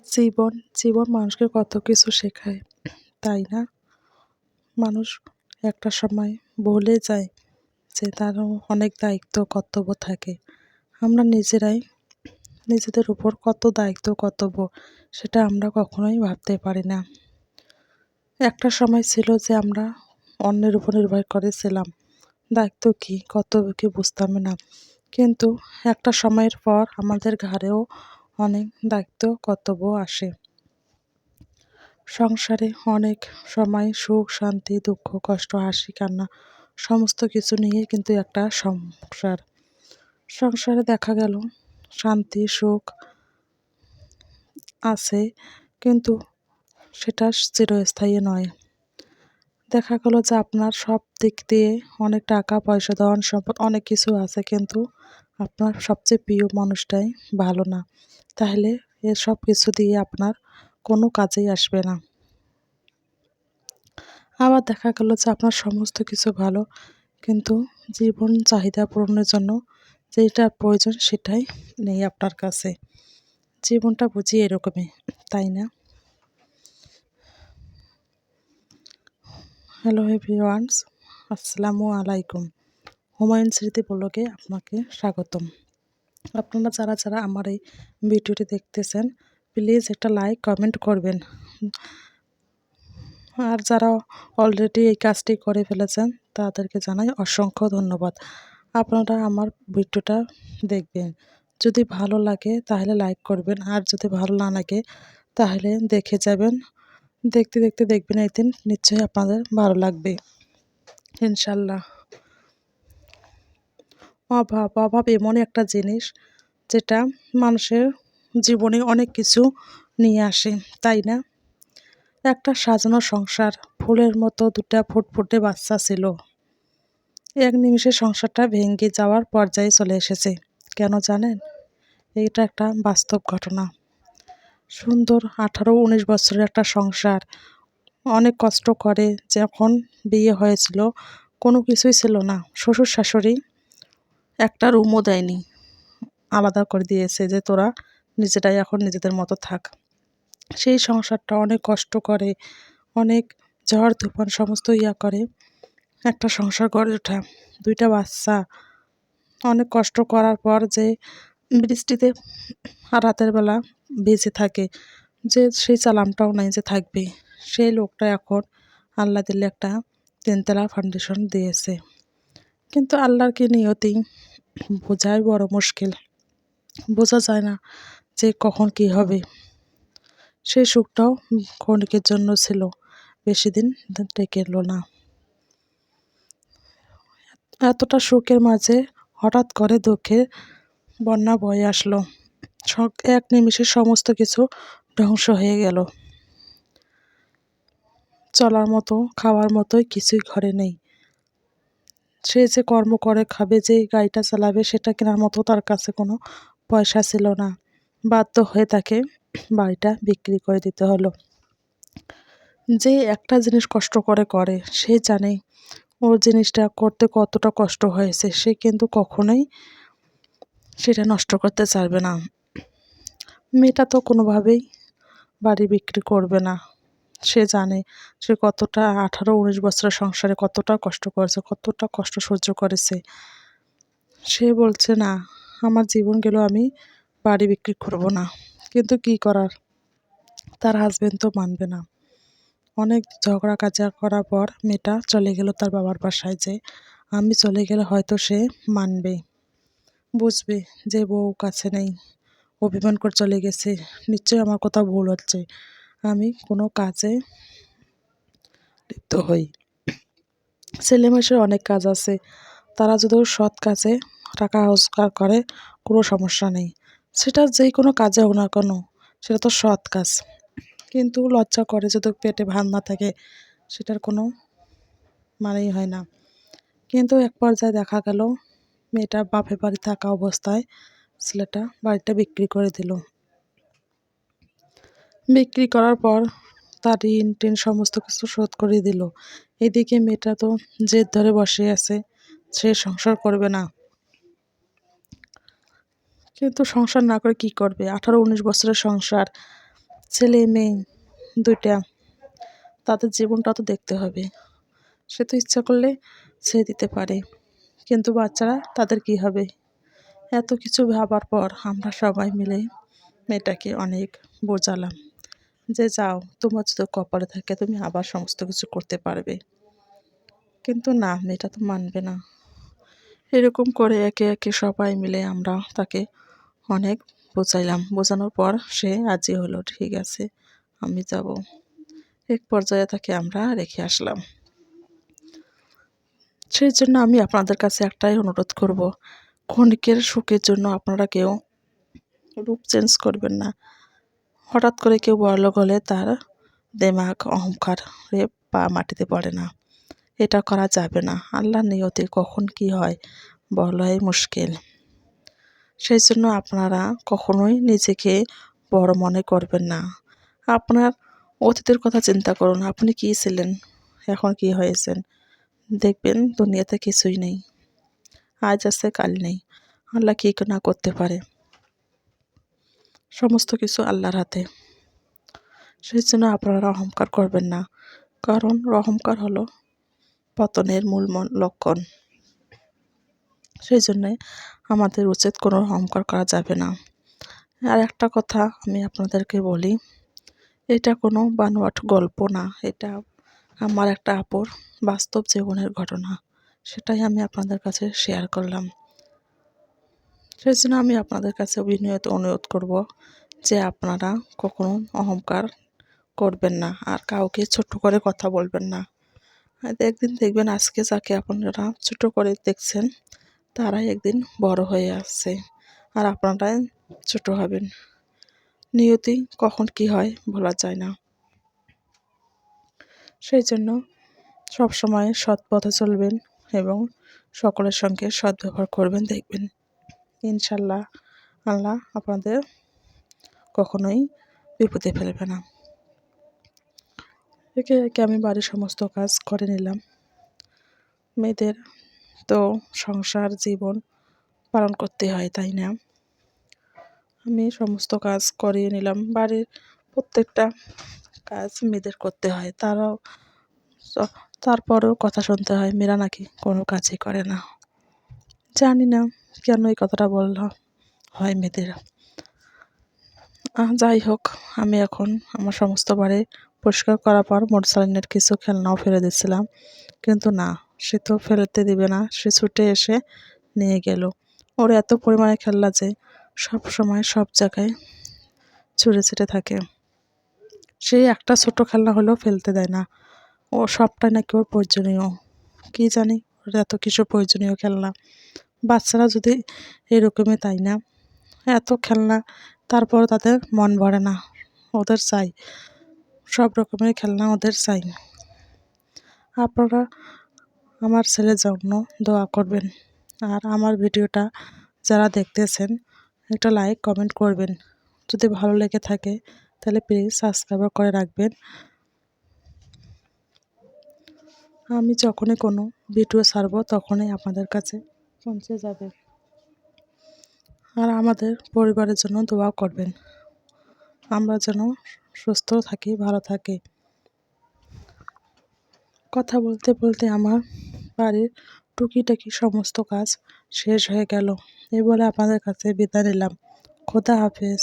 জীবন জীবন মানুষকে কত কিছু শেখায়, তাই না? মানুষ একটা সময় ভুলে যায় যে তারও অনেক দায়িত্ব কর্তব্য থাকে। আমরা নিজেরাই নিজেদের উপর কত দায়িত্ব কর্তব্য সেটা আমরা কখনোই ভাবতে পারি না। একটা সময় ছিল যে আমরা অন্যের উপর নির্ভর করেছিলাম, দায়িত্ব কী কর্তব্য কী বুঝতাম না। কিন্তু একটা সময়ের পর আমাদের ঘাড়েও অনেক দায়িত্ব কর্তব্য আসে। সংসারে অনেক সময় সুখ শান্তি দুঃখ কষ্ট হাসি কান্না সমস্ত কিছু নিয়ে কিন্তু একটা সংসার। সংসারে দেখা গেল শান্তি সুখ আছে, কিন্তু সেটা চিরস্থায়ী নয়। দেখা গেল যে আপনার সব দিক দিয়ে অনেক টাকা পয়সা ধন সম্পদ অনেক কিছু আছে, কিন্তু আপনার সবচেয়ে প্রিয় মানুষটাই ভালো না, তাহলে এসব কিছু দিয়ে আপনার কোনো কাজেই আসবে না। আবার দেখা গেল যে আপনার সমস্ত কিছু ভালো, কিন্তু জীবন চাহিদা পূরণের জন্য যেটা প্রয়োজন সেটাই নেই আপনার কাছে। জীবনটা বুঝি এরকমই, তাই না? হ্যালো এভরিওয়ানস, আসসালামু আলাইকুম। হুমায়ুন স্মৃতি ব্লগে আপনাকে স্বাগতম। আপনারা যারা যারা আমার এই ভিডিওটি দেখতেছেন, প্লিজ একটা লাইক কমেন্ট করবেন। আর যারা অলরেডি এই কাজটি করে ফেলেছেন তাদেরকে জানাই অসংখ্য ধন্যবাদ। আপনারা আমার ভিডিওটা দেখবেন, যদি ভালো লাগে তাহলে লাইক করবেন, আর যদি ভালো না লাগে তাহলে দেখে যাবেন। দেখতে দেখতে দেখবেন একদিন নিশ্চয়ই আপনাদের ভালো লাগবে ইনশাল্লাহ। অভাব অভাব এমনই একটা জিনিস যেটা মানুষের জীবনে অনেক কিছু নিয়ে আসে, তাই না? একটা সাজানো সংসার, ফুলের মতো দুটা ফুটফুটে বাচ্চা ছিল, এক নিমিষে সংসারটা ভেঙে যাওয়ার পর্যায়ে চলে এসেছে। কেন জানেন? এইটা একটা বাস্তব ঘটনা। সুন্দর 18-19 বছরের একটা সংসার, অনেক কষ্ট করে যখন বিয়ে হয়েছিল কোনো কিছুই ছিল না, শ্বশুর শাশুড়ি একটা রুমও দেয়নি, আলাদা করে দিয়েছে যে তোরা নিজেরাই এখন নিজেদের মতো থাক। সেই সংসারটা অনেক কষ্ট করে, অনেক ঝড় তুফান সমস্ত করে একটা সংসার গড়ে ওঠা। দুইটা বাচ্চা, অনেক কষ্ট করার পর যে বৃষ্টিতে আর রাতের বেলা বেঁচে থাকে, যে সেই চালানটাও নাই যে থাকবে, সেই লোকটা এখন আল্লাহ দিলে একটা 3 তলা ফাউন্ডেশন দিয়েছে। কিন্তু আল্লাহর কি নিয়তি বোঝাই বড় মুশকিল, বোঝা যায় না যে কখন কি হবে। সেই সুখটাও ক্ষণিকের জন্য ছিল, বেশি দিন টেকে এলো না। এতটা সুখের মাঝে হঠাৎ করে দুঃখের বন্যা বয়ে আসলো, এক নিমিষে সমস্ত কিছু ধ্বংস হয়ে গেল। চলার মতো খাওয়ার মতোই কিছুই ঘরে নেই। সে যে কর্ম করে খাবে, যে গাড়িটা চালাবে সেটা কেনার মতো তার কাছে কোনো পয়সা ছিল না। বাধ্য হয়ে তাকে বাড়িটা বিক্রি করে দিতে হলো। যে একটা জিনিস কষ্ট করে করে সে জানে ওর জিনিসটা করতে কতটা কষ্ট হয়েছে, সে কিন্তু কখনোই সেটা নষ্ট করতে চাইবে না। মেয়েটা তো কোনোভাবেই বাড়ি বিক্রি করবে না। সে জানে সে কতটা 18-19 বছরের সংসারে কতটা কষ্ট করেছে, কতটা কষ্ট সহ্য করেছে। সে বলছে না, আমার জীবন গেল, আমি বাড়ি বিক্রি করব না। কিন্তু কি করার, তার হাজবেন্ড তো মানবে না। অনেক ঝগড়া কাজা করার পর মেয়েটা চলে গেল তার বাবার বাসায়, যে আমি চলে গেলে হয়তো সে মানবে, বুঝবে যে বউ কাছে নেই, অভিমান করে চলে গেছে, নিশ্চয়ই আমার কথা ভুল হচ্ছে, আমি কোনো কাজে লিপ্ত হই। ছেলেমেয়ের অনেক কাজ আছে, তারা যদি সৎ কাজে টাকা রোজগার করে কোনো সমস্যা নেই, সেটা যে কোনো কাজে হোক না কেন, সেটা তো সৎ কাজ। কিন্তু লজ্জা করে যদি পেটে ভাত না থাকে, সেটার কোনো মানেই হয় না। কিন্তু এক পর্যায়ে দেখা গেল মেয়েটা বাপের বাড়ি থাকা অবস্থায় ছেলেটা বাড়িটা বিক্রি করে দিল। বিক্রি করার পর তার ঋণ টিন সমস্ত কিছু শোধ করে দিল। এদিকে মেয়েটা তো জেদ ধরে বসে আছে, সে সংসার করবে না। কিন্তু সংসার না করে কি করবে? 18-19 বছরের সংসার, ছেলে মেয়ে দুইটা, তাদের জীবনটা তো দেখতে হবে। সে তো ইচ্ছা করলে ছেড়ে দিতে পারে, কিন্তু বাচ্চারা তাদের কি হবে? এত কিছু ভাবার পর আমরা সবাই মিলে মেয়েটাকে অনেক বোঝালাম যে যাও, তোমার যদি কপালে থাকে তুমি আবার সমস্ত কিছু করতে পারবে। কিন্তু না, মেয়েটা তো মানবে না। এরকম করে একে একে সবাই মিলে আমরা তাকে অনেক বোঝাইলাম। বোঝানোর পর সে রাজি হলো, ঠিক আছে আমি যাব। এক পর্যায়ে তাকে আমরা রেখে আসলাম। সেই জন্য আমি আপনাদের কাছে একটাই অনুরোধ করব, ক্ষণিকের সুখের জন্য আপনারা কেউ রূপ চেঞ্জ করবেন না। হঠাৎ করে কেউ বড়লোক হলে তার দেমাগ অহংকারে পা মাটিতে পড়ে না। এটা করা যাবে না। আল্লাহর নিয়তি কখন কি হয় বলাই মুশকিল। সেই জন্য আপনারা কখনোই নিজেকে বড় মনে করবেন না। আপনার অতীতের কথা চিন্তা করুন, আপনি কী ছিলেন, এখন কি হয়েছেন। দেখবেন দুনিয়াতে কিছুই নেই, আজ আছে কাল নেই। আল্লাহ কী না করতে পারে, সমস্ত কিছু আল্লাহর হাতে। সেই জন্য আপনারা অহংকার করবেন না, কারণ অহংকার হলো পতনের মূল লক্ষণ। সেই জন্যে আমাদের উচিত কোনো অহংকার করা যাবে না। আর একটা কথা আমি আপনাদেরকে বলি, এটা কোনো বানোয়াট গল্প না, এটা আমার একটা আপুর বাস্তব জীবনের ঘটনা। সেটাই আমি আপনাদের কাছে শেয়ার করলাম। সেই জন্য আমি আপনাদের কাছে বিনয়ত অনুরোধ করব যে আপনারা কখনো অহংকার করবেন না, আর কাউকে ছোট করে কথা বলবেন না। আর একদিন দেখবেন আজকে যাকে আপনারা ছোট করে দেখছেন তারাই একদিন বড় হয়ে আসছে, আর আপনারাই ছোট হবেন। নিয়তি কখন কি হয় বলা যায় না। সেই জন্য সবসময় সৎ পথে চলবেন এবং সকলের সঙ্গে সদ্ব্যবহার করবেন, দেখবেন ইনশাল্লাহ আল্লাহ আপনাদের কখনোই বিপদে ফেলবে না। একে একে আমি বাড়ির সমস্ত কাজ করে নিলাম। মেয়েদের তো সংসার জীবন পালন করতে হয়, তাই না? আমি সমস্ত কাজ করিয়ে নিলাম। বাড়ির প্রত্যেকটা কাজ মেয়েদের করতে হয়, তারপরেও কথা শুনতে হয় মেয়েরা নাকি কোনো কাজই করে না। জানি না কেন এই কথাটা বলল হয় মেয়েদের। যাই হোক, আমি এখন আমার সমস্ত বাড়ি পরিষ্কার করার পর মোটরসাইকেলের কিছু খেলনাও ফেলে দিচ্ছিলাম, কিন্তু না, সে তো ফেলতে দিবে না। সে ছুটে এসে নিয়ে গেল। ওর এত পরিমাণে খেলনা যে সব সময় সব জায়গায় ছুঁড়ে ছিটে থাকে। সেই একটা ছোট খেলনা হলেও ফেলতে দেয় না। ও সবটাই নাকি ওর প্রয়োজনীয়। কি জানি ওর এত কিছু প্রয়োজনীয় খেলনা। বাচ্চারা যদি এরকমই, তাই না? এত খেলনা, তারপর তাদের মন ভরে না, ওদের চাই সব রকমের খেলনা, ওদের চাই। আপনারা আমার ছেলের জন্য দোয়া করবেন, আর আমার ভিডিওটা যারা দেখতেছেন একটা লাইক কমেন্ট করবেন। যদি ভালো লেগে থাকে তাহলে প্লিজ সাবস্ক্রাইব করে রাখবেন। আমি যখনই কোনো ভিডিও ছাড়বো তখনই আপনাদের কাছে পৌঁছে যাবে। আর আমাদের পরিবারের জন্য দোয়া করবেন, আমরা যেন সুস্থ থাকি, ভালো থাকি। কথা বলতে বলতে আমার বাড়ির টুকিটাকি সমস্ত কাজ শেষ হয়ে গেল। এই বলে আপনাদের কাছে বিদায় নিলাম। খোদা হাফেজ।